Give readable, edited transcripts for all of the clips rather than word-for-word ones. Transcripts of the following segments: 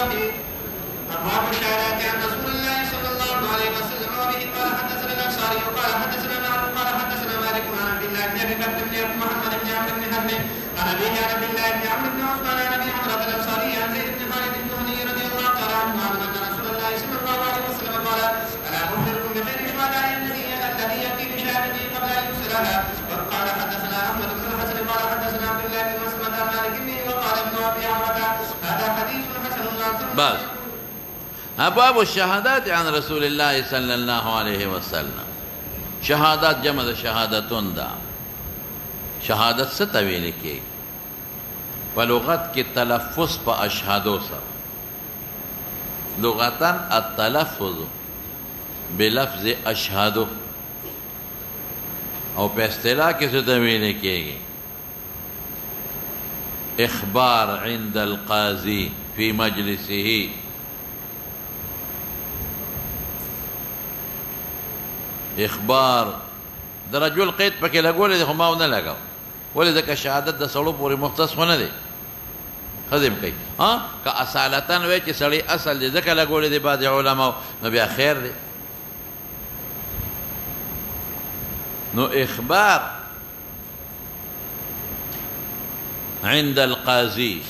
أبواب الشهادات عن رسول الله صلى الله عليه وسلم وبه قال حدثنا الأنصاري قال حدثنا معمر قال حدثنا مالك عن عبد الله بن أبي بكر بن محمد بن عمرو بن حزم عن أبيه عن عبد الله بن عمرو بن عثمان عن أبي عمرة الأنصاري عن زيد بن خالد الجهني رضي الله تعالى عنه أن رسول الله صلى الله عليه وسلم قال ألا أخبركم بخير الشهداء الذي يأتي بشهادته قبل أن يرسلها. وقال حدثنا أحمد بن الحسن قال حدثنا عبد الله بن مسلمة عن مالك وقال ابن أبي عمرة هذا حديث حسن بس أبواب الشهادات عن رسول الله صلى الله عليه وسلم. شهادات جمع شهادتون دا. شهادت سے طویل کی فلغت کی تلفظ پا اشهادو سر لغتاً التلفظ بلفظ اشهادو او پہ اصطلاح کسے طویل کی گئی اخبار عند القاضی فی مجلسه اخبار د رجل قید پکې لګولې خو ما ونه لګاو ولې ځکه شهادت د سړو پورې مختص ونه دی خدم کوي که اصالتاً وی چې سړی اصل دی ځکه لګولې دی بعضې علماو نو بیا خیر دی نو اخبار عند القاضي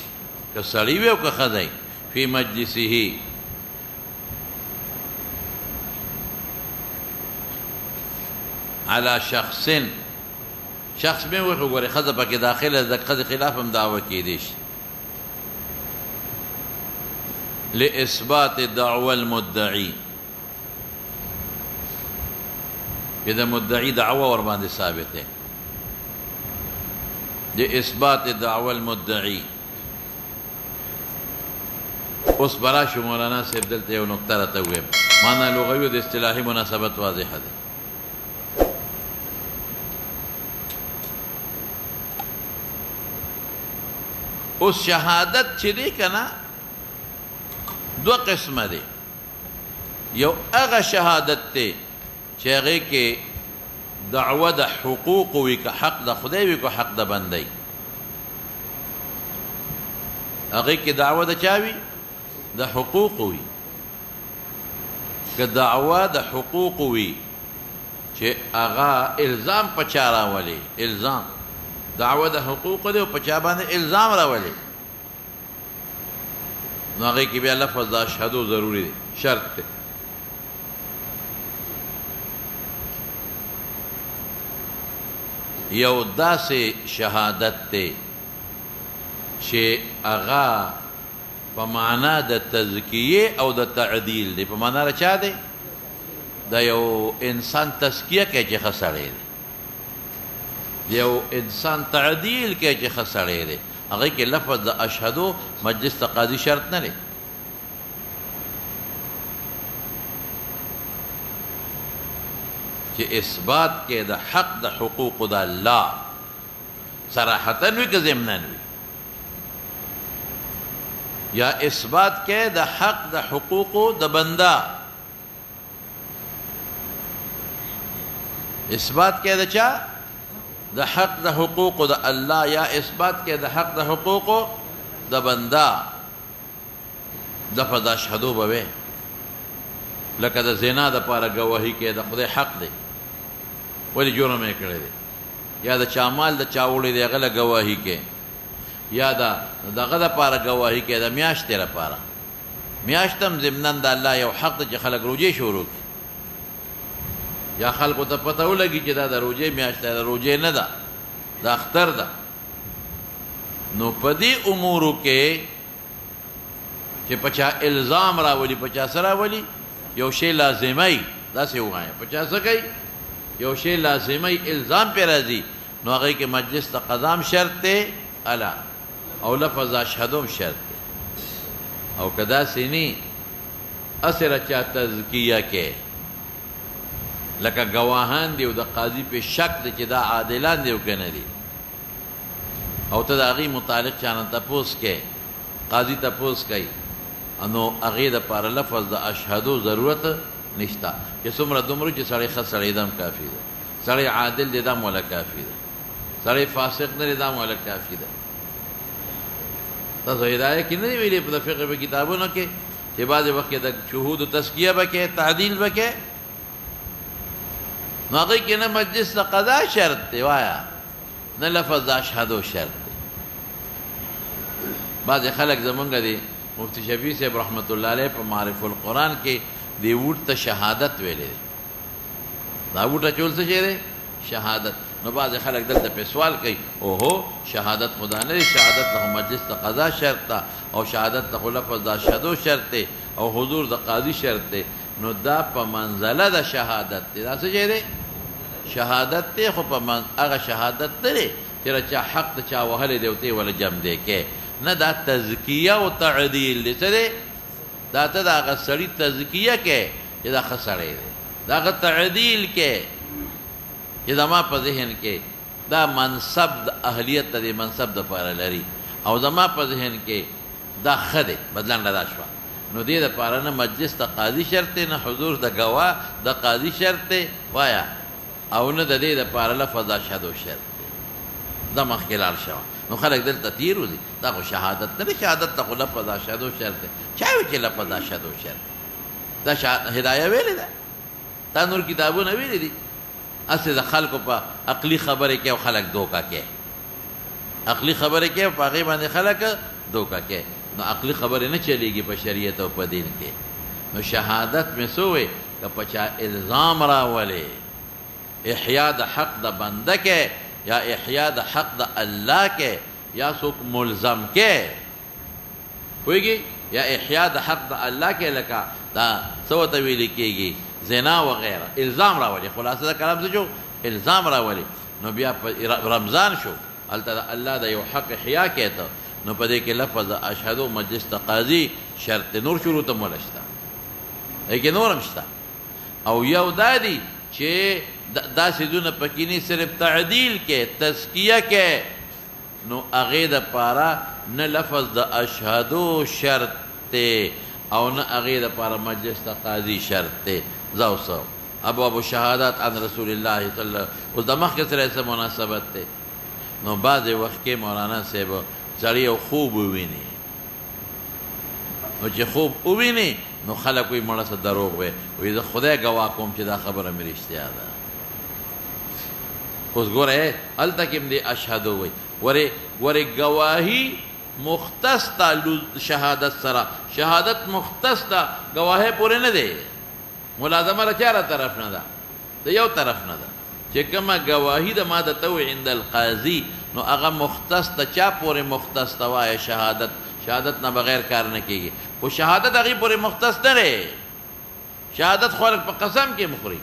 که سړی وی او که ښځی فی مجلسه على شخص میں وہ گورے خذ پکې داخله د خذ خلاف هم دعوه کیدی شي لاثبات دعوى المدعي اذا مدعي دعوه ور باندې ثابت ہے لاثبات دعوى المدعي اوس برا شو مولانا صاحب دلته یو نقطه راته ویم معنا لغوي د اصطلاحي مناسبت واضحه ده اس شهادت چې دی کنه دو قسمه دی یو هغه شهادت دی چې هغې کې دعوه د حقوق وي که حق د خدای وي که حق د بندی هغې کې دعوه د چا وي د حقوق وي که دعوه د حقوق وي چې هغه الزام په چا راولي الزام دعوه د حقوق دی او په چا باندې الزام راولي نو هغې کې بیا لفظ د اشهدو ضروري دی شرط دی یو داسې شهادت دی چې هغه په معنا د تزکیې او د تعدیل دی په معنا د چا دی د یو انسان تزکیه کوي چې ښه سړی دی یو انسان تعدیل کوي چې ښه سړی دی هغې کې لفظ د اشهدو مجلس ته قاضي شرط نه دی چې اثبات کې د حق د حقوق د الله صراحتا وي که ضمنا وي یا اثبات کې د حق د حقوق د بنده اثبات کې د چا د حق د حقوق د الله یا اثبات کې د حق د حقوق د بنده دفع د اشهدو به وی لکه د زنا دپاره ګواهي کې د خدای حق دی ولې جرم یې کړی دی یا د چا مال د چا وړی دی هغه له ګواهي کې یا دغه دپاره ګواهي کې د میاشتې لپاره میاشت هم ضمنا د الله یو حق دی چې خلک روجې شروع کړي یا خلکو ته پته ولګي چې دا د روجې میاشت ده د روجې نه ده د اختر ده نو په دې امورو کې چې په چا الزام راولي په چا څه راولي یو شی لازمي داسې ووایه په چا څه کوي یو شی لازمي الزام پې راځي نو هغې کې مجلس ته قضام شرط دی الا او لفظ اشهدو شرط دی او که داسې نه اسره چا تزکیه کې لکه گواهان دی او د قاضي په شک دی چې دا عادلان دی او که نه دي او ته د هغې متعلق چا نه تپوس کې قاضي تپوس کوي نو هغې دپاره لفظ د اشهدو ضرورت نشته چې څومره دومره چې سړی ښه سړی دم کافي ده سړی عادل دی دم ولا کافي ده سړی فاسق نه دی دم ولا کافي ده تاسو هدایه کې نه دی ویلي په فقه په کتابونو کې چې بعضې وخت کې د شهود و تزکیه به کې تعدیل به کې نو هغوی کې نه مجلس د قضا شرط دی وایه نه لفظ د اشهدو شرط دی بعضې خلک زمونږ دی مفتی شفیع صاحب رحمت الله علیه په معرف القرآن کې دی ووټ ته شهادت ویلی دی دا ووټ اچول څه شی دی شهادت نو بعضې خلک دلته پې سوال کوي اوهو شهادت خدا نه دی شهادت ته خو مجلس د قضا شرط ده او شهادت ته خو لفظ د اشهدو شرط دی او حضور د قاضي شرط دی نو دا په منزله د شهادت دی دا څه شی دی شهادت دی خو په هغه شهادت نه دی چې چا حق د چا وهلی دی او ته یې وله جم دی کې نه دا تزکیه او تعدیل دی څه دی دا ته د هغه سړي تزکیه کې چې دا ښه سړی دی د هغه تعدیل کې چې زما په ذهن کې دا منصب د اهلیت د منصب دپاره لري او زما په ذهن کې دا ښه دی بدلنډه دا شوه نو دې دپاره نه مجلس د قاضي شرط دی نه حضور د ګواه د قاضي شرط دی وایه او نه د دې دپاره لفظ اشهدو شرط دی دا مخکې لاړ شوه نو خلک دلته تیر وځي دا خو شهادت نه دی شهادت ته خو لفظ اشهدو شرط دی چا وایي چې لفظ اشهدو شرط دا هدایه ویلې ده دا نور کتابونه ویلي دي هسې د خلکو په عقلي خبرې کې او خلک دوکه کې عقلي خبرې کې او په هغې باندې خلک دوکه کې نو عقلي خبرې نه چلیږي په شریعت او په دین کې نو شهادت مې څه وی که په چا الزام راولې احیا د حق د بنده کې یا احیا د حق د الله کې یا څوک ملزم کې پوهېږي یا احیا د حق د الله کې لکه دا څه ورته ویلې کېږي زنا وغیره الزام راولي خلاصه د کلام څه شو الزام راولي نو بیا په رمضان شو هلته د الله د یو حق احیا کېته نو په دې کې لفظ اشهدو مجلس د قاضي شرط نور شروط هم وله شته دی کې نور هم شته او یو دا دی چې دا څیزونه پکې نه صرف تعدیل کې تزکیه کې نو هغې دپاره نه لفظ د اشهدو شرط دی او نه هغې دپاره مجلس د قاضي شرط دی زه اوس ابواب الشهادات عن رسول الله صلی الله اوس د مخکې سره څه مناسبت دی نو بعضې وخت کې مولانا صاحب سړی یو خوب وویني نو چې خوب وویني نو خلک وایي مړه څه دروغ وی وایي زه خدای ګواه کوم چې دا خبره مې رښتیا ده اوس ګوره هلته کې هم دې اشهدو وایي ورې ګواهي مختص ده شهادت سره شهادت مختص ده ګواهۍ پورې نه دی ملازمه له چاره طرف نه ده د یو طرف نه ده چې کومه ګواهي ده ما درته وایي عند القاضي نو هغه مختص ده چا پورې مختص ده وایه شهادت نه بغیر کار نه کېږي خو شهادت هغې پورې مختص نه دی شهادت خلک په قسم کې مخوري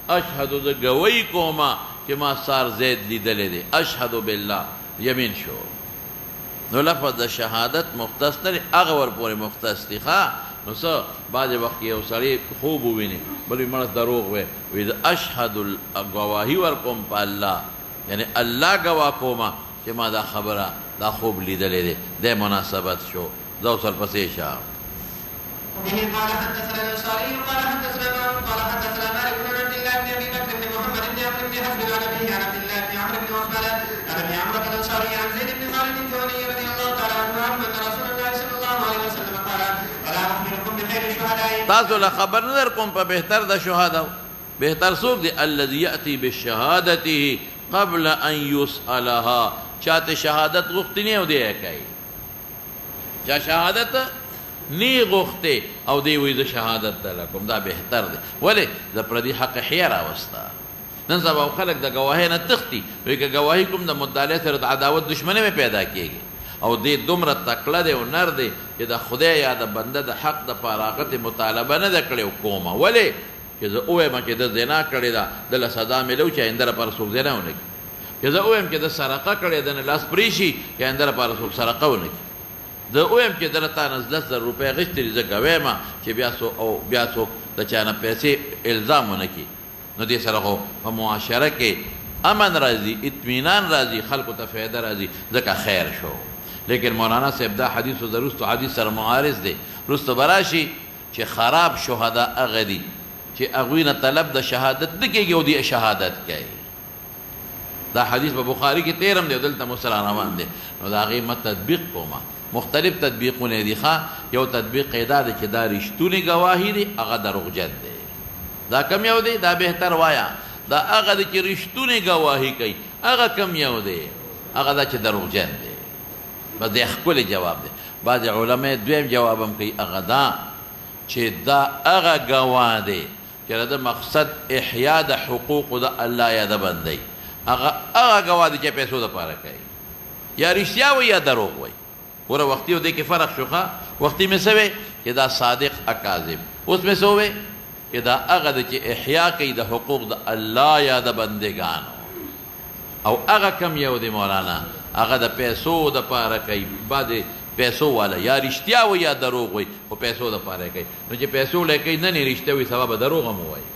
اشهدو زه ګویي کومه چې ما سار زید لیدلی دی اشهدو بالله یمین شو نو لفظ د شهادت مختص نه دی هغه ور پورې مختص دی ښه نو څه بعضې وخت یو سړی خوب وویني بل وي مړه دروغ وی وایي زه اشهدو ګواهي ورکوم په الله یعنی الله ګواه کومه چې ما دا خبره دا خوب لیدلی دی دی مناسبت شو زه اوس ورپسې شه وبه قال حدثنا الانصاري قال حدثنا قال حدثنا مالك بن عبد الله بن ابي بكر بن محمد بن عمرو بن حزم عن ابيه عن عبد الله بن عمرو بن عثمان عن ابي عمرو الانصاري عن زيد بن خالد الجهني رضي الله تعالى عنه ان رسول الله صلى الله عليه وسلم قال الا اخبركم بخير الشهداء تاسو له خبر نه درکوم په بهتر د شهدا بهتر څوک دی الذي یاتي بشهادته قبل ان يسالها چاته شهادت غوښتنی او دی کوي چا شهادت نی غوښتې او دی وایي زه شهادت دله کوم دا بهتر دی ولې د پردي حق احیا راوسته نن سبا خلک د ګواهۍ نه تښتي وایي که ګواهي کوم د مدعا سره د عداوت دشمنۍ مې پیدا کېږي او دې دومره تکړه دی او نر دی چې د خدای یا د بنده د حق دپاره هغه ته مطالبه نه ده کړې کومه ولې چې زه ووایم چې د زنا کړې ده دله سزا میلو چې آینده لپاره څوک زنا ونه کړي چې زه ووایم چې د سرقه کړې ده نه لاس پرې شي چې آینده لپاره څوک سرقه ونه کړي زه ووایم چې دله تا نه 10,000 روپۍ اخیستې دي زه ګوایم چې بیا څوک د چا نه پیسې الزام ونه کړي نو دې سره خو په معاشره کې امن راځي اطمینان راځي خلکو ته فایده راځي ځکه خیر شو لیکن مولانا صاحب دا حدیث د رستو حدیث سره معارض دی رستو براشي چې خراب شهدا هغه دي چې هغوی نه طلب د شهادت نه کېږي او دی شهادت کوي دا حدیث په بخاري کې 13 دی دلته مسلم روان دی نو د هغې ما تطبیق کومه مختلف تطبیقونه دي ښه یو تطبیق یې دا دی چې دا رښتونې ګواهي دی هغه دروغجن دی دا کم یو دی دا بهتر وایا دا هغه دی چې رښتونې ګواهي کوي هغه کم یو دی هغه دا چې دروغجن دی بس دی ښکلی جواب دی بعضې علما دویم جواب هم کوي هغه دا چې دا هغه ګواه دی چې د مقصد احیا د حقوقو د الله یا د بندۍ هغه ګواه دی چې پیسو دپاره کوي یا رښتیا وي یا دروغ وي ګوره وختي او دې کې فرق شو ښه وختي مې څه وی چې دا صادق اکاذب اوس مې څه وی چې دا هغه دی چې احیا کوي د حقوق د الله یا د بندګانو او هغه کم یو دی مولانا هغه د پیسو دپاره کوي بعضې پیسو والا یا رښتیا وي یا دروغ وي خو پیسو دپاره کوي نو چې پیسو لی کوي نه رښتیا وي سبا به دروغ هم ووایي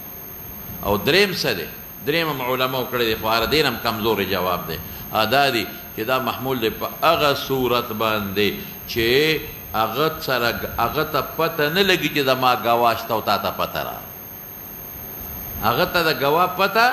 او دریم څه دی دریم هم علماو کړی دی خو هغه دین هم کمزورې جواب دی دا دی چې دا محمول دی په هغه صورت باندې چې هغه ته پته نه لګي چې زما ګواه شته او تا ته پته را هغه ته د ګواه پته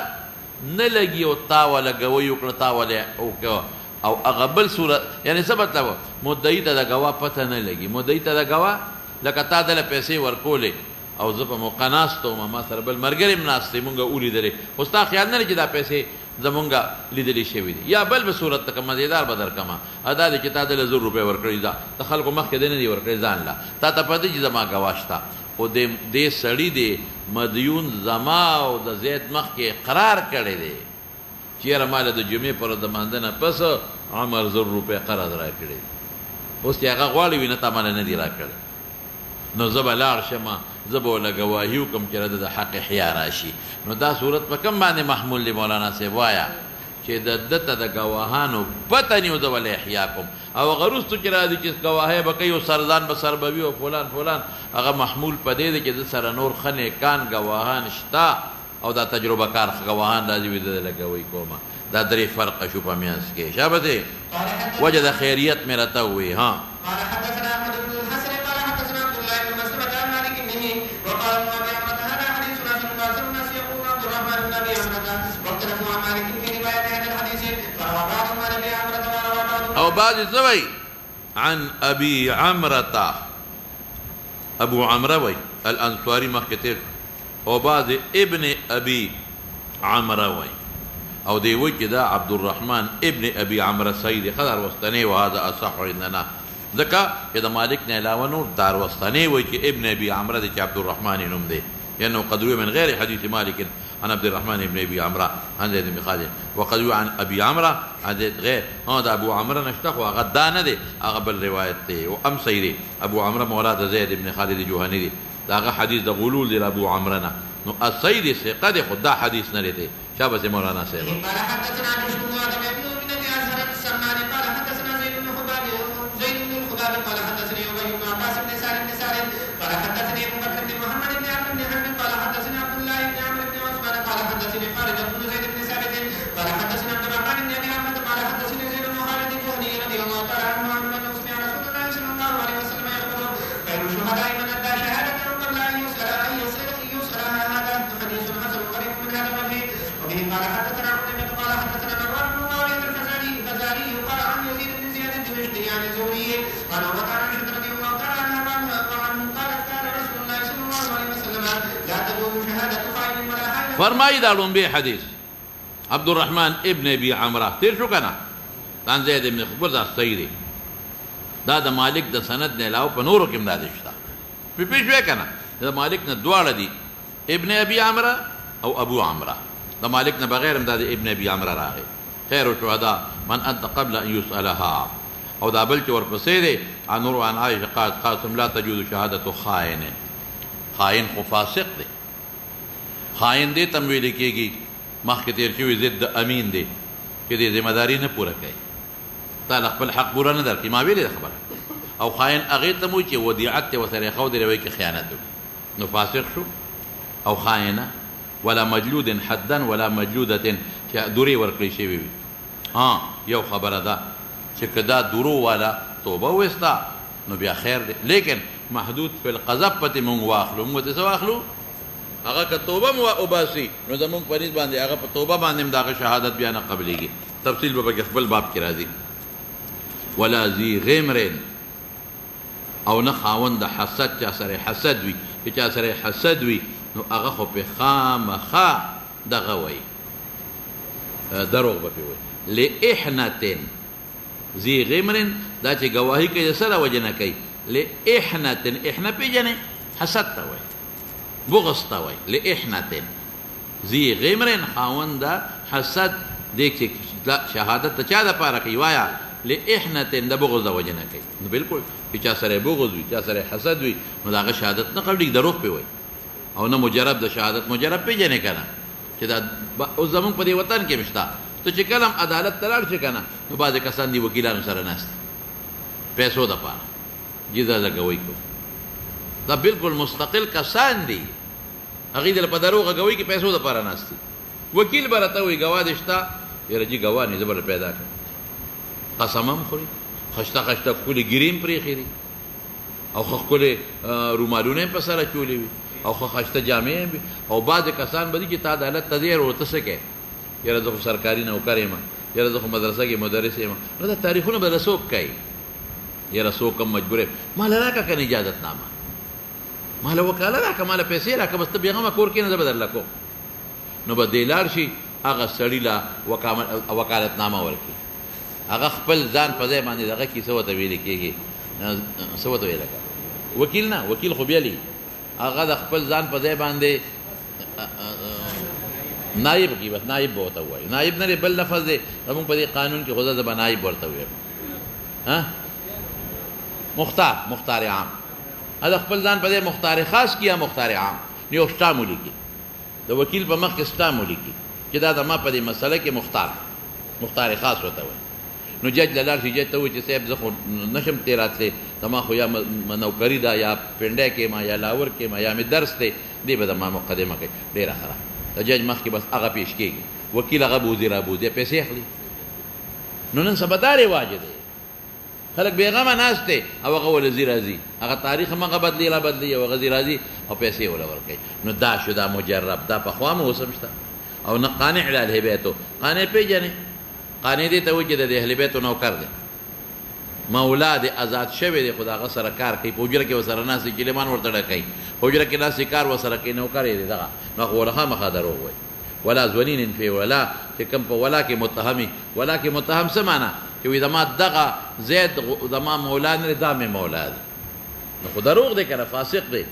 نه لګي او تا وله ګوی وکړه تا وله وکړه او هغه بل صورت یعنی څه مطلب مدعي ته د ګواه پته نه لګي مدعي ته د ګواه لکه تا دله پیسې ورکولې او زه په موقع ناست وم ما سره بل ملګری هم ناست دی مونږ ولیدلې خو ستا خیال نه چې دا پیسې زمونږ لیدلې شوي دي یا بل به صورت ته که مزېدار به درکمه دا دی چې تا دله 1,000 روپۍ ورکړي دا د خلکو مخکې دی نه دي ورکړي ځان له تا ته پته چې زما ګواه شته خو دې سړي دی مدیون زما او د زید مخکې اقرار کړی دی چې یاره ما له د جمعې پر د مانځه نه پس عمر 1,000 روپۍ قرض را کړی اوس چې هغه غواړي وي نه تا ماله نه دي را کړی نو زه به لاړ شمه زه به ورله ګواهي وکړم چې د حق احیا راشي نو دا صورت په کوم باندې محمول دی مولانا صاحب وایه چې ده ته د ګواهانو پته نه وي زه ولې احیا کوم او هغه وروستو چې راځي چې ګواهی به کوي او سرځان به سر به وي او فلان هغه محمول په دې دی چې د سره نور ښه نیکان ګواهان شته او دا تجربه کار ګواهان راځي وي د لګوي کومه دا درې فرقه شو په منځ کې شابه دی وجه د خیریت مې راته ووایي ها او بعض زوي عن ابي عمرة ابو عمرة وي الانصاري مخكتير او بعض ابن ابي عمرة وي او دي وي كده عبد الرحمن ابن ابي عمرة سيدي قدر وسطني وهذا اصح عندنا ذكا اذا مالكنا علاوه نور دار وسطني وي ابن ابي عمرة دي عبد الرحمن نوم دي لانه قد روي من غير حديث مالك عن عبد الرحمن بن ابي عمرة عن زيد بن خالد وقد روي عن ابي عمرة عن زيد غير هذا ابو عمرة نشتخوا غدان دي اقبل روايه دي وام سيدي ابو عمرة مولاد زيد بن خالد الجهني دي دا حديث ده غلول دي ابو عمرة نو السيد قد خدا حديث نه لته شابه مولانا صاحب قال حدثنا قال حدثنا زيد بن خباب قال حدثني ابي بن عباس بن سالم بن سالم قال حدثني ابو بكر بن محمد بن عبد بن حنبل قال حدثني عبد الله بن عمرو بن عثمان قال حدثني خالد بن زيد بن ثابت قال حدثنا عبد الرحمن بن ابي احمد قال حدثني زيد بن خالد الجهني رضي الله تعالى عنه انه سمع رسول الله صلى الله عليه وسلم يقول خير الشهداء من ادى شهاده قبل ان يسال هذا حديث حسن غريب من هذا الوجه وبه قال حدثنا قتيبة قال حدثنا مروان بن معاوية الفزاري قال عن يزيد بن زياد الدمشقي عن الزهري قال وقال عائشة رضي الله تعالى عنها قالت قال رسول الله صلى الله عليه وسلم لا تدوم شهادة خائن ولا حائن فرمائي دارون به حديث عبد الرحمن ابن ابي عمرة تیر شو کنه عن زيد بن خبر دا سيدي دا مالک د سند نه علاوه په نورو کې امداد شته په پیښ وکنه دا مالک نه دواړه دي ابن ابي عمرة او ابو عمرة دا مالک نه بغیر امداد ابن ابي عمرة راغی خير الشهداء من انت قبل ان يسالها او دا بل چې ورپسې دی عن نور عن عائشه قالت قاسم لا تجوز شهاده خائن خائن خو فاسق دی خائن دی تم ویل کېږي مخکې تیر شوي ضد امین دی چې دې ذمہ داري نه پوره کوي تا خپل حق پوره نه درکړي ما ویلې خبره او خائن هغې ته مو چې ودیعت یې ورسره ایښودی روی کې خیانت وکړي نو فاسق شو او خائنه ولا مجلود حدا ولا مجلودة چې دورې ورکړې شوي وي یو خبره ده چې که دا درو والا توبه وستا نو بیا خیر دی لیکن محدود فی القذف پتې مونږ واخلو مونږ ته څه واخلو هغه که توبه مو وباسي نو زمونږ په نیت باندې هغه په توبه باندې هم د هغه شهادت بیا نه قبلېږي تفصیل به پکې خپل باب کې راځي ولا ذي غمر او نه خاوند د حسد چا سره حسد وي چې چا سره حسد وي نو هغه خو په خامخا دغه وایي دروغ به پې وایي لإحنة ذي غمر دا چې ګواهي کوي د سره وجه نه کوي لإحنة احنه پېژنې حسد ته وایي بغض ته وایي لإحنة ذي غمر خاوند د حسد دیک چې شهادت ته چا دپاره کوي وایه لإحنة د بغض د وجه نه کوي نو بلکل چې چا سره بغض وي چا سره حسد وي نو د هغه شهادت نه قبلېږي دروغ پې وایي او نه مجرب د شهادت مجرب پېژنې که نه چې دا اوس زمونږ په دې وطن کې مشته ته چې کله هم عدالت ته لاړ شې که نه نو بعضې کسان دي وکیلانو سره ناست پیسو دپاره جزا لګوئ کو دا بلکل مستقل کسان دي هغوی دله په دروغه ګوئ کې پیسو دپاره ناست دي وکیل به راته وایي ګواه دې شته یاره جي ګواه نه زه به پیدا کړم قسم هم خوري خشته خشته ښکلې ګیرې هم پرېښې دي او ښه ښکلې رومالونه هم په سره چولې وي او ښه خشته جامې هم وي او بعضې کسان به دي چې تا عدالت ته ځې ورته څه کوې یاره زه خو سرکاري نوکر یم یاره زه خو مدرسه کې مدرس یم نو دا تاریخونه به له څوک کوي یاره څوک هم مجبور یم ماله راکړه که نه اجازتنامه ماله وکاله راکړه ماله پیسې راکړه بس ته بېغمه کور کښېنه زه به درله کوم نو به دې لاړ شي هغه سړي له وکالتنامه ورکړي هغه خپل ځان په ځای باندې دغه کښې څه ورته ویلې کېږي څه ورته ویله که وکیل نه وکیل خو بیلي هغه د خپل ځان په ځای باندې نایب کی بس نایب به ورته ووایي نایب نه دی بل لفظ دی زمونږ په دې قانون کې خو زه به نایب ورته ویم مختار عام هغه خپل ځان په دې مختار خاص کي یا مختار عام یو سټام ولیکي د وکیل په مخ کې سټام ولیکي چې دا زما په دې مسله کې مختار خاص ورته وایي نو جج له لاړ شي جج ته وایي چې صاحب زه خو نشم تېراتلی زما خو یا نوکري ده یا پنډی کې ما یا لاور کې ما یا مې درس دی دې به زما مقدمه کوي ډېره ښه د جج مخکې بس هغه پیش کېږي وکیل هغه بوځي رابوځي پیسې اخلي نو نن سبا دا رواج دی خلک بېغمه ناست دی او هغه ولې ځي راځي هغه تاریخ هم هغه بدلي را بدلي او هغه ځي راځي او پیسې وله ورکوي نو دا شو دا مجرب دا پخوا مو اوس هم شته او نه قانع له اهل بیتو قانع پېژنې قانع دې ته وایي چې د اهل بیتو نوکر دی مولا دی آزاد شوی دی خو د هغه سره کار کوي په حجره کې ورسره ناست دی چلیمان ورته ډکوي حجره کې ناست کار ورسره کوي نوکر یې دی دغه نو هغه ورخه مخه دروغ وایي ولا ځوانین فی ولا چې کوم په ولا کې متهمي ولا کې متهم څه معنا چې وایي زما دغه زید زما مولا نه دی دا مې مولا دی نو خو دروغ دی که نه فاسق دی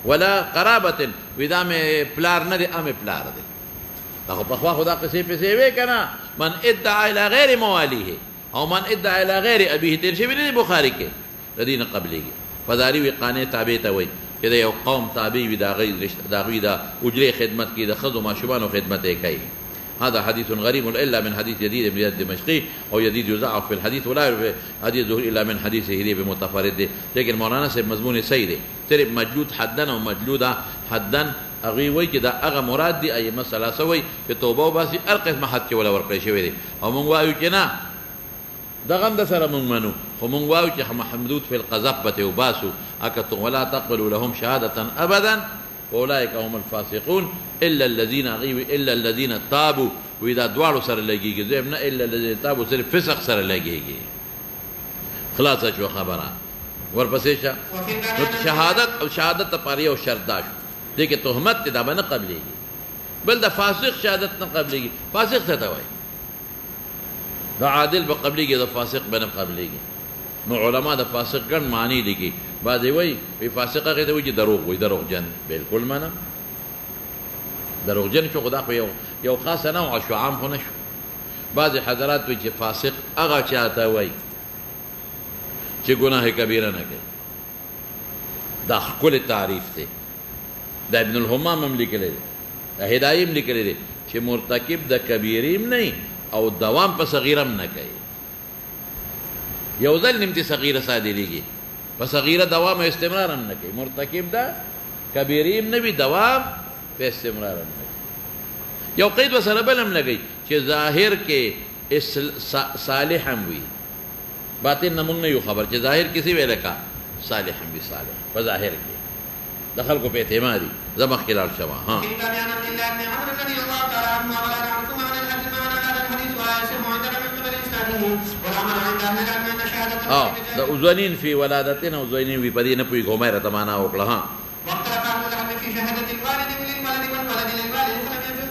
ولا قرابة وایي دا مې پلار نه دی امې پلار دی دا خو پخوا خو دا قصې پسې وې که نه من ادعا الی غیر موالیه او من ادعا الی غیر ابیه تیر شوي نه دی بخاري کې د دې نه قبلېږي فداري وي قانع تابع ته وایي چې د یو قوم تابع وي د هغوی د اجرې خدمت کې د ښځو ماشومانو خدمت یې کوي هذا حديث غريب الا من حديث يزيد بن زياد الدمشقي او يزيد يضعف في الحديث ولا يعرف حديث ظهور الا من حديث هدي بمتفرد لكن مولانا صاحب مضمون صحیح دی صرف مجلود حدن او مجلوده حدن هغوی وایي چې دا هغه مراد دی ائمه ثلاثه وایي چې توبه وباسي هر قسمه حد کې وله ورکړی شوی دی او موږ وایو چې نه دغه هم د سره موږ منو خو موږ وایو چې محمدود فی القذف به وباسو اکتم ولا تقبلوا لهم شهادة ابدا واولئک هم الفاسقون الا الذين تابوا واذا دواړو سره لګیږي زم نه الا الذين تابوا صرف فسق سره لګیږي خلاص شو خبره ورپسې نو شهادت لپاره یو شرط دا شو دې کې تهمت دا به نه قبلېږي بل د فاسق شهادت نه قبلېږي فاسق څه ته وایي د عادل به قبلېږي د فاسق به نه قبلېږي نو علما د فاسق ګڼ معنی لیکي بعضې وایي فاسق هغې ته وایي چې دروغ وایي دروغجن بلکل منم دروغجن شو خو دا خو یو خاصه نوعه شو عام خو نه شو بعضې حضرات وایي چې فاسق هغه چا ته وایي چې ګناه کبیره نه کوي دا ښکلی تعریف دی دا ابن الحمام هم لیکلی دی دا هدایي هم لیکلی دی چې مرتکب د کبیرې هم نه او دوام په صغیره هم نه کوي یو ځل نیم دې صغیره صادریږي په صغیره دوام او استمرار هم نه کوي مرتکب ده کبیرې هم نه وي دوام په استمرار هم نه کوي یو قید ورسره بل هم لګوي چې ظاهر کې صالح هم وي باطن نه موږ نه یو خبر چې ظاهر کې څه ویل کا صالح هم وي صالح په ظاهر کې د خلکو په اعتمادي زه مخکې لاړ شم ها ولادته والعمل عند أهل العلم أن شهادة د اوزنین فی ولادتنا اوزنین وی پدې نه پوي غومره تمانا وکړه ها واختلف أهل العلم في شهادة الوالد للولد والولد للوالد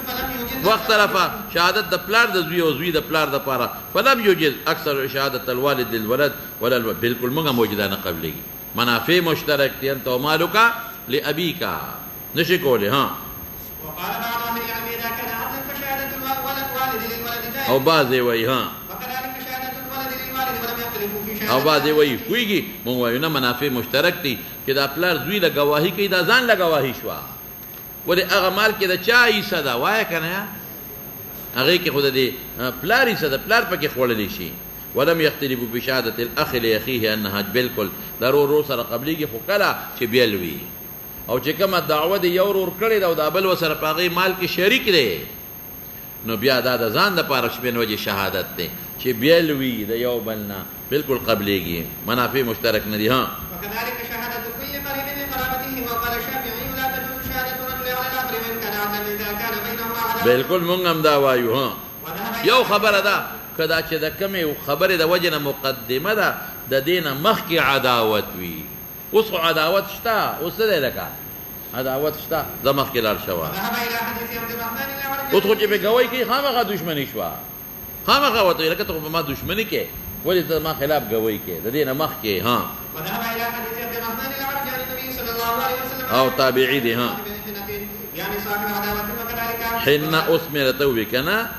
فلم يوجد واختلف شهادت د پلار د زوی او زوی د پلار د پاره فلم یوجد اکثر شهادت الوالد للولد ولا بالکل موږ موجوده نه قبلېږي منافع مشترک دي انت ومالک لابيك نشي کولی ها وقال بعض أهل العلم إذا كان عدلا فشهادة الوالد للولد جائز او بعضې وایي ها وكذلك شهادة الولد للوالد ولم يختلفوا في شهادة او بعضې وایي پوهېږي موږ وایو نه منافع مشترک دي چې دا پلار زوی له ګواهي کوي دا ځان له ګواهي شوه ولې هغه مال کې د چا حصه ده وایه که نه هغې کې خو د دې پلار حصه ده پلار پکې خوړلی شي ولم يختلفوا بشهادة الأخ لأخيه أنها بالکل د ورور سره قبلېږي خو کله چې بیل وي او چې کومه دعوه د یو ورور کړې ده او دا بل ورسره په هغې مال کې شریک دی نو بیا دا د ځان دپاره شپېن وجې شهادت دی چې بیل وي د یو بل نه بالکل قبلېږي منافع مشترک نه دي ها وكذلك شهادة كل قريب لقرابته وقال الشافعي لا تجوز شهادة الرجل على الآخر وإن كان عدلا إذا كان بينهما عداوة بالکل مونږ هم دا وایو ها یو خبره ده که دا چې د کمې خبرې د وجې نه مقدمه ده د دې نه مخکې عداوت وي اوس خو عداوت شته اوس څه دی لکه عداوت شته زه مخکې لاړ شوه وذهب إلى حديث عبد الرحمن الأعرج اوس خو چې پې ګوی کوي خامخا دشمني شوه خامخا ورته وایي لکه ته خو په ما دشمني کې ولې ته ما خلاف ګوی کې د دې نه مخکې ها وذهب إلى حديث عبد الرحمن الأعرج عن النبي صلى الله عليه وسلم او تابعي دي ها يعني صاحب عداوة وكذلك حنه اوس مې راته ووي که نه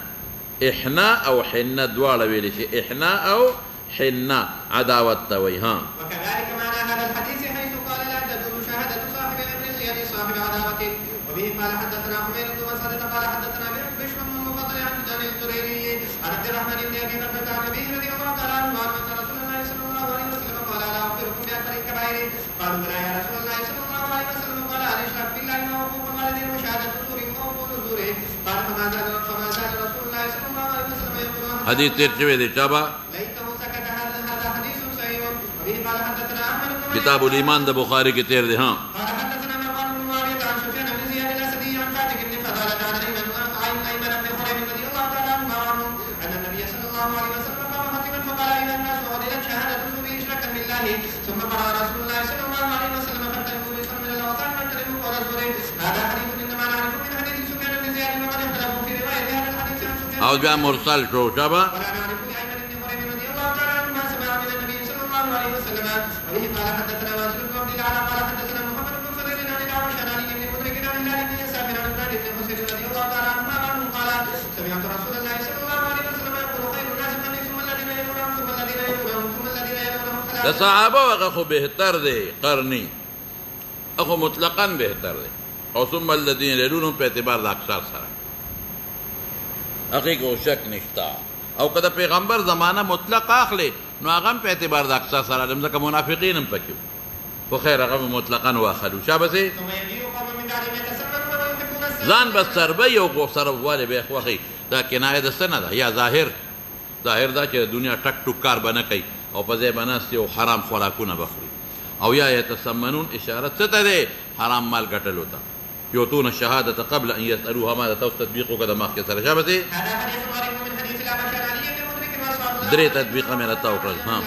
احنا او حنه دواړه ویلی شي احنا او حنه عداوت ته وایي ها وكذلك معنى هذا الحديث حيث قال لا تجوز شهادة صاحب الأمر يعني صاحب العداوة وبه قال حدثنا حميد بن مسعدة قال حدثنا بشر بن المفضل عن سفيان الجريري عن عبد الرحمن بن أبي بكر عن أبيه رضي الله تعالى عنه أن رسول الله صلى الله عليه وسلم قال ألا أخبركم بأكبر الكبائر قالوا بلى يا رسول الله صلى الله عليه وسلم قال أن يشرك بالله وحقوق الوالدين وشهادة زور وقول زور قال فما زال رسول الله صلى الله عليه وسلم يقول حدیث تیر شوی دی چا به ليته سكت هذا حديث صحيح وبه قال حدثنا أحمد بن کتاب الایمان د بخاری کې تیر دی ها قال حدثنا مروان بن معاوية عن سفيان بن زياد الأسدي عن فاتك بن فضالة عن أيمن بن حريم رضي الله تعالى عنه أن النبي صلى الله عليه وسلم قام خطيبا فقال أيها الناس عدلت شهادة زور إشراكا بالله ثم قرأ رسول الله صلى الله عليه وسلم فاجتنبوا رزقا من الأوثان واجتنبوا قول الزور هذا حديث إنما نعرف من حديث سفيان بن زياد وقد اختلفوا في رواية هذا الحديث عن سفيان او بیا مرسل شو چا به ولا نعرف لأيمن بن حريم رضي الله تعالى عنه ما سمع من النبي صلى الله عليه وسلم وبه قال حدثنا واسل بن عبد الأعلى قال حدثنا محمد بن فضيل عن الأعمش عن علي بن مدرك عن هلال بن يسار عن عباد بن حسين رضي الله تعالى عنه قال سمعت رسول الله صلى الله عليه وسلم يقول خير الناس قرني ثم الذين يلونهم ثم الذين يلونهم ثم الذين يلونهم د صحابه هغه خو بهتر دی قرني اخو مطلقا بهتر دی او ثم الذين يلونهم په اعتبار د اکثر سره هغې کې شک نشته او که د پیغمبر زمانه مطلق اخلي نو هغه هم په اعتبار د اکثر سره ځکه منافقین هم پکې خو خیر هغه مطلقا واخلو شابسې ثم يجيء قوم من بعدهم يتسمرون ويحبون السلام ځان بس سربی او کو سربوالی به خوښي دا کنایه د څه نه ده یا ظاهر دا چې د دنیا ټک ټوک کار به نه کوي او په ځای به ناست او حرام خوراکونه به خوري او یا یتسمنون اشاره څه ته دی حرام مال ګټلو ته یؤتون الشهادة قبل ان يسألوها ما تاسو تطبیق وکړه مخکې سره شابسې هذا حديث غريب من حديث الأعمش عن علي بن مدرك وأصحابه درې تطبیقه مې راته وکړل ها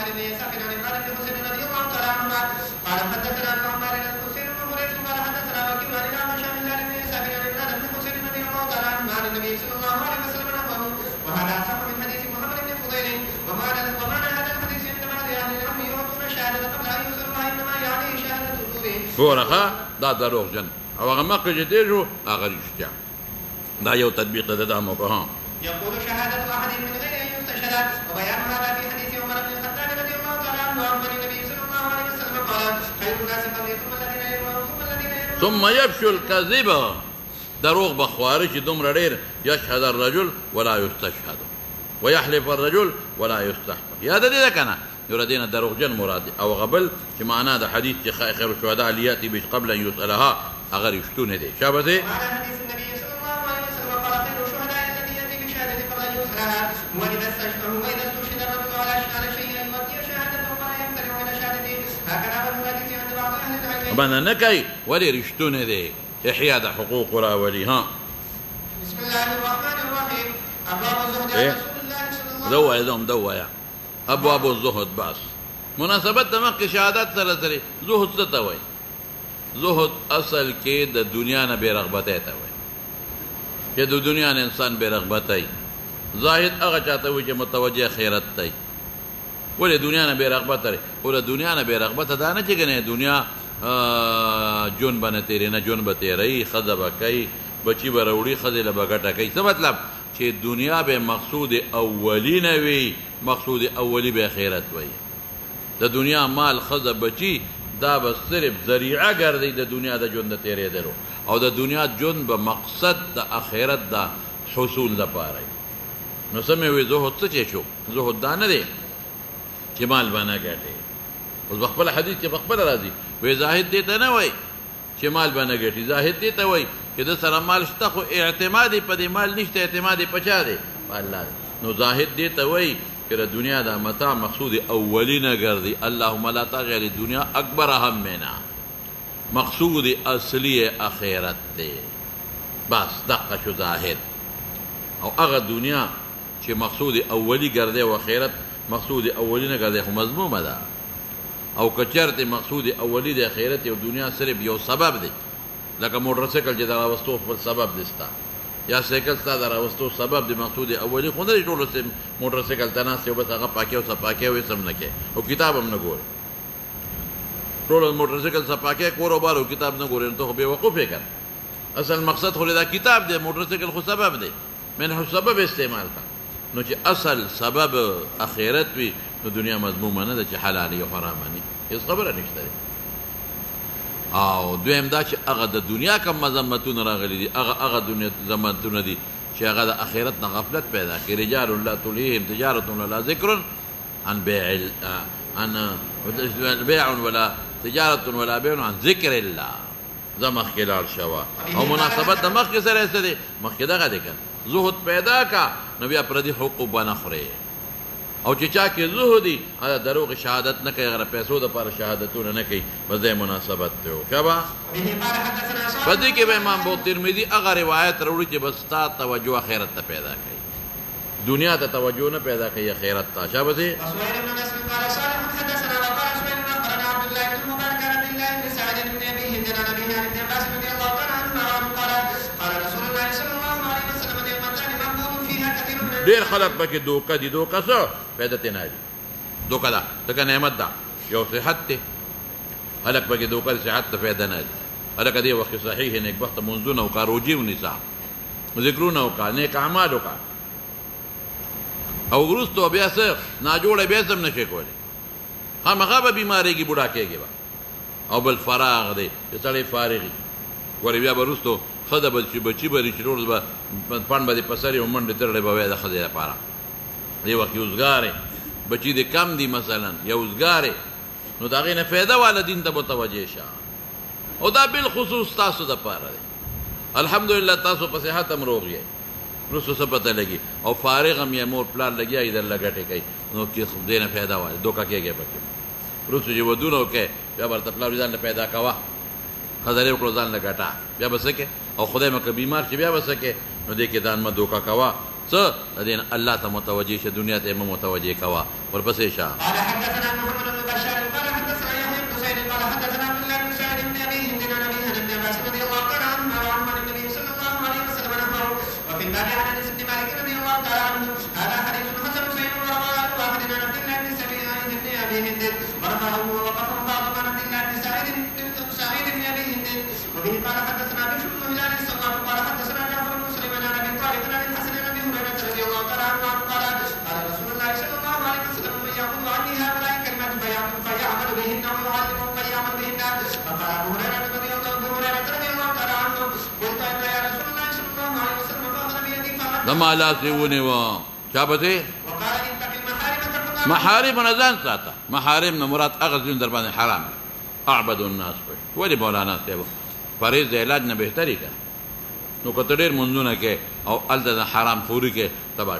قال حدثنا ابن عمار بن حسين بن قريش قال حدثنا وكيع عن الأعمش عن هلال بن يسار عن عمران بن حسين رضي الله تعالى عنه عن النبي صلى الله عليه وسلم نحوه وهذا أصح من حديث محمد بن فضيل ومعنى هذا الحديث عندما أهل العلم يعطون الشهادة قبل أن يسألوها إنما يعني شهادة زور ګوره ښه دا دروغجن او هغه مخکې چې تېر شو هغه رښتیا دا یو تطبیق ده دا مو ها يقول شهادة أحد من غير أن يستشهد وبيان هذا في حديث عمر بن الخطاب رضي الله تعالى عنه عن النبي صلى الله عليه وسلم قال خير الناس قبلي ثم الذين يلونهم ثم الذين يلونهم ثم يفشو الكذب دروغ بخواري چې دومره ډېر يشهد الرجل ولا يستشهد ويحلف الرجل ولا يستحلف یا د دې ده که نه يريدين دروغجن مراد او غبل چې معنا د حدیث چې خیر الشهداء لیاتي به قبل ان يسألها هغه رښتونه دي شابه وعلى حديث النبي صلى الله عليه وسلم قال خير الشهداء الذي يأتي بشهادة قبل أن يسألها وإذا استشهد الرجل على شيء يؤدي شهادته ولا يمتنع من شهادته هكذا الحديث عند بعض أهل العلم باندې نه کوي ولې رښتونه دي احیاء د حقوق راولي ها بسم الله الرحمن الرحيم أبواب زهد رسول الله صلى الله دو دوم دو یا ابواب الزهد بس مناسبت د مخکې شهادت سره سره زهد څه ته وایي زهد اصل کې د دنیا نه بې رغبتی ته وایي چې د دنیا نه انسان بې رغبتی زاهد هغه چاته وایي چې متوجه خیرت دی ولې دنیا نه بې رغبته دی خو د دنیا نه بې رغبته دا نه چې ګنې دنیا جون به نه تېرې نه جون به تېروي ښځه به کوي بچي به راوړي ښځې له به ګټه کوي څه مطلب چې دنیا به مقصود اولی نه وي مقصود اولی به خیرت وي د دنیا مال ښځه بچي دا به صرف ذریعه ګرځي د دنیا د ژوند د تېرېدلو او د دنیا ژوند به مقصد د آخرت د حصول دپاره نو څه مې وایي زهد څه چې شو زهد دا نه دی چې مال به نه ګټې اوس بخپله حدیث کې بخپله راځي وایي زاهد دې ته نه وایي چې مال به نه ګټي زاهد دې ته وایي چې د سره مال شته خو اعتماد یې په دې مال نشته اعتماد یې په چا دی په الله دی نو زاهد دې ته وایي چې د دنیا دا متاع مقصود اولی نه ګرځي اللهم لا تجعل الدنیا اکبر همنا مقصود اصلی اخرت دی بس دقه شو زاهد او هغه دنیا چې مقصود اولی ګرځي او اخرت مقصود اولی نه ګرځي خو مضمومه ده او که چېرته مقصود اولی د اخرت او دنیا صرف یو سبب دی لکه موټرسایکل چې د راوستو خپل سبب دی ستا یا سایکل ستا د راوستو سبب د مقصود اولی خو نه دی ټولو موټرسایکل ته ناست یو بس هغه پاکې او سپاکې او هېڅ هم نه کوې او کتاب هم نه ګورې ټولو موټرسایکل سپاکې کور او بار او کتاب نه ګورې نو ته خو بېوقوف یې که اصل مقصد خو دا کتاب دی موټرسایکل خو سبب دی منحو سبب استعمال کا نو چې اصل سبب اخرت وي نو دنیا مضمومه نه ده چې حلالي او حراماني هېڅ خبره نشته دی او دویم دا چې هغه د دنیا کم مذمتونه راغلي دي هغه دنیا مذمتونه دي چې هغه د اخرت نه غفلت پیدا کړي رجال لا تلهیهم تجارة ولا ذکر عن بيع ولا تجارة ولا بيع عن ذکر الله دا مخکې لاړ شوه او مناسبت د مخکې سره څه دی مخکې دغه دی که زهد پیدا کا نو بیا پردي حقوق به نه خورې او چې چا کې زهدي هغه دروغ شهادت نه کوي هغه پیسو دپاره شهادتونه نه کوي بس دی مناسبت دی ښه به په دې کې به امام ترمذي هغه روایت راوړي چې بس ستا توجه آخرت ته پیدا کوي دنیا ته توجه نه پیدا کوي آخرت ته ښه به دی ډېر خلک پکې دوکه دي دوکه څه فایده ترې نه دي دوکه ده ځکه نعمت ده یو صحت دی خلک پکې دوکه د صحت ته فایده نه دي هلکه دې وخت کې صحیح نیکبخته منځونه وکړه روجي ونیسه ذکرونه وکړه نیک اعمال وکړه او وروسته بیا څه ناجوړه بیا څه هم نه شي کولی خامخا به بیمارېږي بوډا کېږي به او بل فراغ دی چې سړی فارغ وي ګورې بیا به وروستو ښځه به چې بچي به ري چې ټول به پڼ به دې په سر یې او منډې ترړې به وایي د ښځې لپاره دې وخت کې اوزګارې بچي دې کم دي مثلا یا اوزګارې نو د هغې نه فایده واله دین ته متوجه شه او دا بالخصوص تاسو دپاره دی الحمدلله تاسو په صحت هم روغ یې وروستو څه پته لګي او فارغ هم یې مور پلار لګیا یې درله ګټې کوي نو دې نه فایده واله دوکه کېږي پکې وروستو چې ودونه وکړې بیا به ورته پلار ځان نه پیدا کوه ښځه لرې وکړو ځان له ګټه بیا به څه کې او خدای مه که بیمار چې بیا به څه کې نو دې کې ځان مه دوکه کوه څه د دې نه الله ته متوجه شه دنیا ته یې مه متوجه کوه ورپسې شه وبه قال حدثنا بشر بن هلال الصقاف قال حدثنا جعفر بن سليمان عن ابي طالب عن الحسن بن ابي هريره رضي الله تعالى عنه قال قال رسول الله صلى الله عليه وسلم من يقول عني هؤلاء الكلمات فيعمل بهن ويعلمهم فيعمل بهن فقال ابو هريره رضي الله تعالى عنه قلت ان يا رسول الله صلى الله عليه وسلم فاخذ بيدي دما لاسې ونیوه چا پسې وقال اتق المحارم تقدم محارم نه ځان ساته محارم نه مراد هغه ځایونه در باندې حرام اعبد الناس پټ ولې مولانا صاحب پرهیز د علاج نه بهتري که نو که ته ډېر منځونه کې او هلته د حرام خوري کې تباه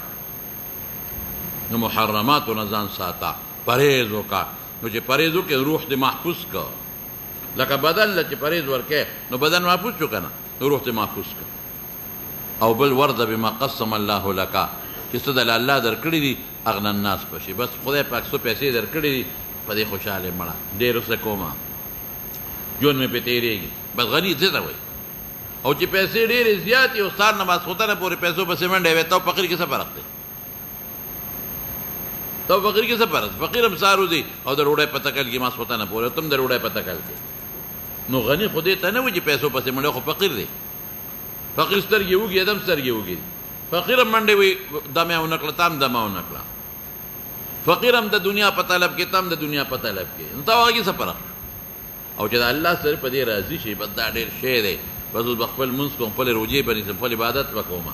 نو محرماتو نه ځان ساته پرهیز وکړه نو چې پرهیز وکړې روح دې محفوظ که لکه بدن له چې پرهیز ورکې نو بدن محفوظ شو که نه نو روح دې محفوظ که او بل ورده بما قسم الله لکه چې څه د الله درکړي دي اغنى الناس بشي بس خدای پاک څو پیسې درکړي دي په دې خوشحاله مړه ډېر څه کومه ژوند مې پې تېرېږي بس غني څه ته وایي او چې پیسې ډېرې زیاتې او سهار نه ماسخوتنه پورې پیسو پسې منډې وې ته فقیر کې څه فرق دی ته فقیر کې څه فرق فقیر هم سهار وځي او د ډوډۍ په تکل کې ماسخوتنه پورې ته هم د ډوډۍ په تکل کې نو غني خو دې ته نه وایي چې پیسو پسې منډې خو فقیر دی فقیر سترګې وږي ادم سترګې وږي فقیر هم منډې وي دمه ونه کړه تا هم دمه ونه کړه فقیر هم د دنیا په طلب کې تم د دنیا په طلب کې نو ته هغه کې څه فرق او چې د الله سره په دې راضي شي بس دا ډېر شی دی بس اوس به خپل لمونځ کوم خپلې روجې به نیسم خپل عبادت به کوم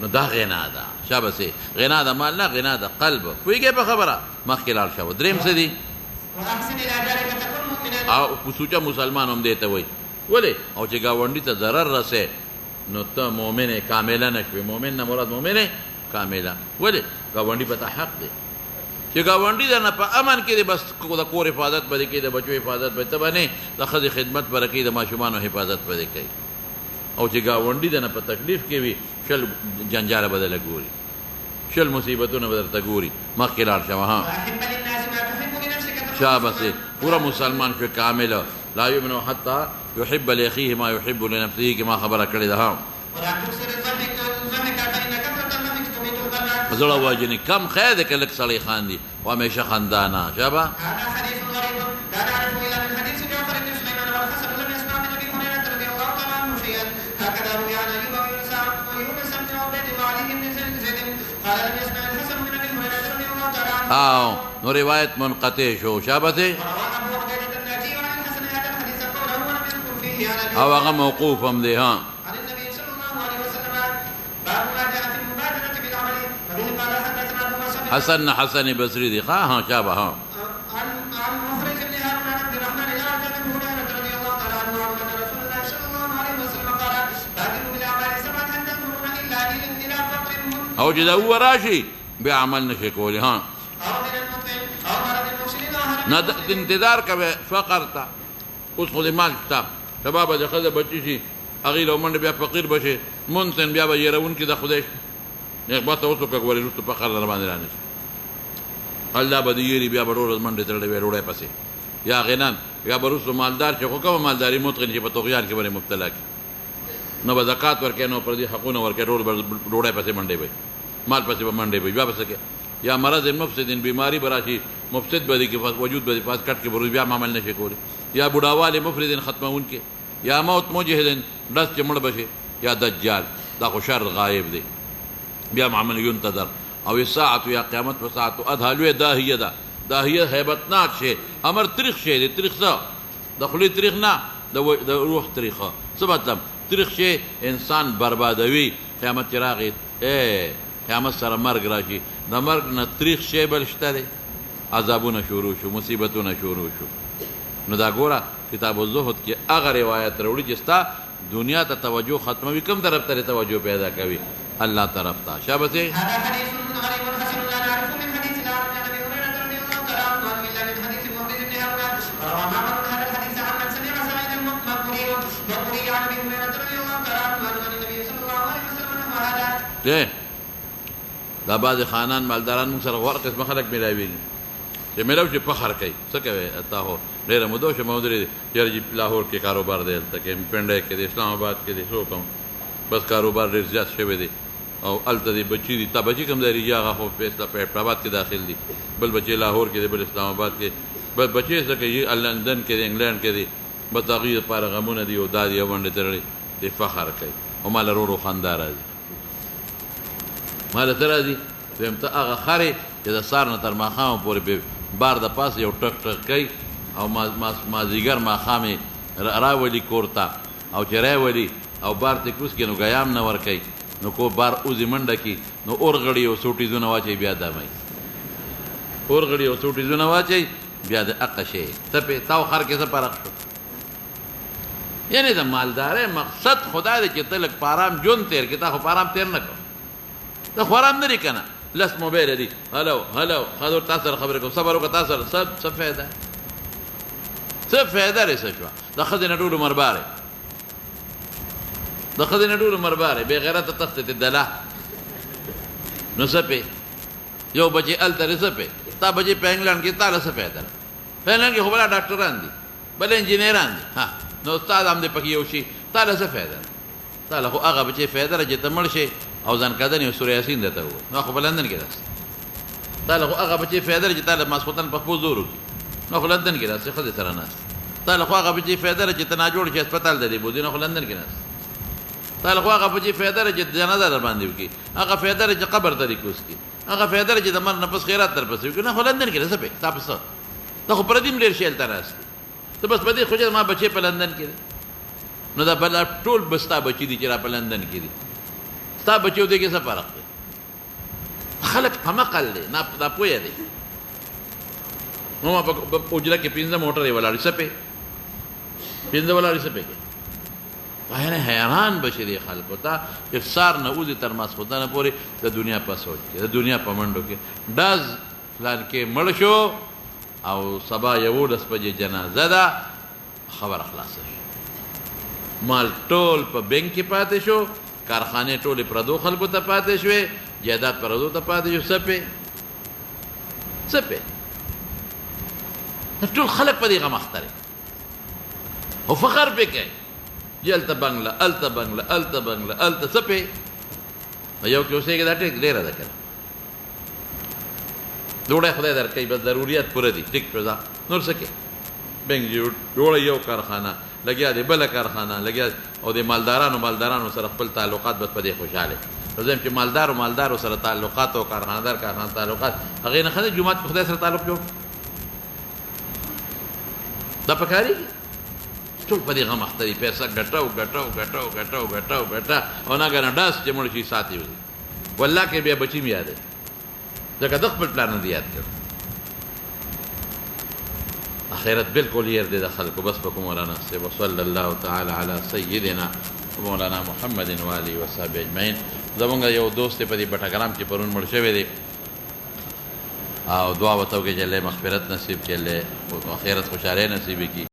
نو دا غنا ده شابسې غنا د مال نه غنا د قلب پوهېږې په خبره مخکې لاړ شه درېم څه دي او سوچه مسلمان هم دې ته وایي ولې او چې ګاونډي ته ضرر رسې نو ته مؤمن کامله نه شوې مؤمن نه مراد مؤمن کامله ولې ګاونډي په ته حق دی چې ګاونډي درنه په امن کې دی بس د کور حفاظت به دې کوي د بچو حفاظت به ته به نه د ښځې خدمت به کوي د ماشومانو حفاظت به دې کوي او چې ګاونډي درنه په تکلیف کې وي شل جنجاله به درله ګوري شل مصیبتونه به درته ګوري مخکې لاړ شه ها شابسې پوره مسلمان شو کامل لا یؤمن حتی یحب لاخیه ما یحب لنفسه کې ما خبره کړې ده ها زړه واجنې کم خیر دی که لږ سړی خاندي خو همیشه خندانه شابه او نو روایت منقطع شو شابه او هغه موقوف هم دی ها حسن بصري دي ها شابه ها عن مخرج بن هارون عن عبد الرحمن الأعرج عن أبي هريرة رضي الله تعالى عنه أن رسول الله صلى الله عليه وسلم قال بادروا بالأعمال سبعا هل تنظرون إلا إلى فقر او چې دا هو راشي بیا عمل نشي کولی ها أو من المطعم أو مرض المسلم أو نه انتظار کوي فقر ته اوس خو د مال شته سبا به د ښځه بچي شي هغې له منډه بیا فقیر به شي منتن بیا به یېروونکي د خدای شي نغبته اوس وکړه ولې وروسته فقر در باندې رانشي الله به دې یېري بیا به ټول ورځ منډې تړلې وي ډوډۍ پسې یا غنان یا به وروسته مالدار شي خو کومه مالداري متقن چې په طغیان کې به مبتلا کړي نو به زکات ورکوي نو پردي حقونه ورکوي ټول به ډوډۍ پسې منډې وي مال پسې به منډې وي بیا به څه کوي یا مرض مفسد بیماری به راشي مفسد به دي کې وجود به دې پاس کټ کې به بیا عمل نشي کولی یا بوډاوالی مفرد ختمونکي یا موت مجهد ډس چې مړ به شي یا دجال دا خو شر غایب دی بیا عمل ينتظر او الساعة یا قیامت و ساعت ادها لوی داهیه ده داهیه هیبتناک شی امر تریخ شی دی تریخ څه د خولې تریخ نه د روح تریخه څه مطلب تریخ شی انسان بربادوي قیامت چې راغی قیامت سره مرګ راشي د مرګ نه تریخ شی بل شته دی عذابونه شروع شو مصیبتونه شروع شو نو دا ګوره کتاب الزهد کې هغه روایت راوړي چې ستا دنیا ته توجه ختموي کوم طرف ته توجه پیدا کوي الله طرف ته شابه هذا حديث غريب حسن لا نعرفه من حديث الأعرج عن أبي هريرة رضي الله تعالى عنه إلا من حديث مخرج بن هارون وروى معمر هذا الحديث عمن سمع سعيد المقبري عن أبي هريرة رضي الله تعالى عنه عن النبي صلى الله عليه وسلم وهذا دا بعض خانان مالداران موږ سره غوړ قسمه خلک میلاویږي چې میلاو چې فخر کوي څه کوي اته هو ډېره موده شوه ما ودرېدې یاره چې لاهور کې کاروبار دی هلته کې پنډی کې دی اسلام آباد کې دی څه وکړم بس کاروبار ډېر زیات شوی دی او هلته دی بچي دي تا بچي کوم دی رجا هغه خو فیصله په اسلام آباد کې داخل دي بل بچي لاهور کې دی بل اسلام آباد کې بل بچي څه کوي لندن کې دی انګلینډ کې دی بس هغوی دپاره غمونه دي او دا دي او منډې تړلې دی فخر کوي او ما له ورو خندا راځي ما له څه راځي دویم ته هغه خرې چې د سهار نه تر ماښامه پورې بار د پاسه یو ټک ټک کوي او مازدیګر ماښام یې راولي کور ته او چې راولي او بار ته کوز کړي نو ګیام نه ورکوي نو کو بار اوزي منډه کړي نو اورغړي او سوټیزونه واچوي بیا دموي اورغړي او سوټیزونه واچوي بیا د اقه شی ته پې تا او خر کې څه فرق شو یعنې د مالدارۍ مقصد خدا دی چې ته لږ په ارام ژوند تېر کړې تا خو په ارام تېر نه کړو ته خو ارام نه لري که نه لس موبایل دي هلو هلو ښځو تا سره خبرې کوم صبر وکړه تا سره څه فایده څه فایده رسه شوه د ښځې نه ټول عمر بارې د ښځې نه ټول عمر بارې بې غیرته تختې دله نو سپې یو بچی الته سپې تا بچی په انګلند کې تاله څه فایده ده په انګلند کې خو بلا ډاکټران دي بل انجینران دي ها نو استاد هم دې پکې یو شي تاله څه فایده ده تاله خو هغه بچی فایده ده چې ته مړ شې او ځان کدنې سورې یاسین درته وو نو خو په لندن کې راست تاله خو هغه بچی فایده ده چې تاله ماسخوتن په خپل زور وکړي نو خو لندن کې راست ښځې سره ناست تاله خو هغه بچی فایده ده چې ته ناجوړ شې هسپتال ته دې بوځي نو خو لندن کې ناست تاله خو هغه بچی فایده ده چې جنازه در باندې وکړي هغه فایده ده چې قبر ته دې کوز کړي هغه فایده ده چې د مرګ نه پس خیرات در پسې وکړي نه خو لندن کې راست پې تا په څه ته خو پردي ډېر شی هلته راست ته بس په دې خوشې ما بچی په لندن کې دی نو دا بل ټول به ستا بچي دي چې را په لندن کې دي ستا بچي او دې کې څه فرق دی خلک په مقل دی ناپوهه دی نو ما په اجره کې 15 موټرې ولاړې څه پې 15 ولاړې څه پې کې یعنې حیران بشي دی خلکو ته افسار نه اوځي تر ماسخوتنه پورې د دنیا په سوچ کې د دنیا په منډو کې ډز فلان کې مړ شو او سبا 11 بجې جنازه ده خبره خلاصه شي مال ټول په بینک کې پاتې شو کارخانې ټولې پردو خلکو ته پاتې شوې جایداد پردو ته پاتې شو څه پې ټول خلک په دې غم اخته دی او فخر پې کوي هلته بنګله هلته بنګله هلته بنګله هلته څه پې یو کې اوسېږي دا ټیک ډېره ده که نه ډوډۍ خدای درکوي بس ضروریات پوره دي ټیک پرې ځه نور څه کې بینک جوړه یو کارخانه لګیا دی بله کارخانه لګیا او د مالدارانو سره خپل تعلقات بس په دې خوشحاله زه یم چې مالدارو سره تعلقات او کارخانهدار تعلقات هغې نه ښه دی جومات په خدای سره تعلق جوړ دا پکارېږي ټول په دې غم اخته دي پیسه ګټه او ناګهانه ډاس چې مړ شي ساتي وځي والله کې بیا بچي مې یادوي ځکه د خپل پلار نه دې یاد کړ آخرت بالکل هېر دی د خلکو بس په کوم مولانا صاحب وصلی الله تعالی علی سیدنا مولانا محمد و آله و صحبه اجمعین زمونږ یو دوست دی په دې بټګرام کې پرون مړ شوی دی او دعا ورته وکړئ چې الله مغفرت نصیب کړي الله آخرت خوشحالۍ نصیب کړي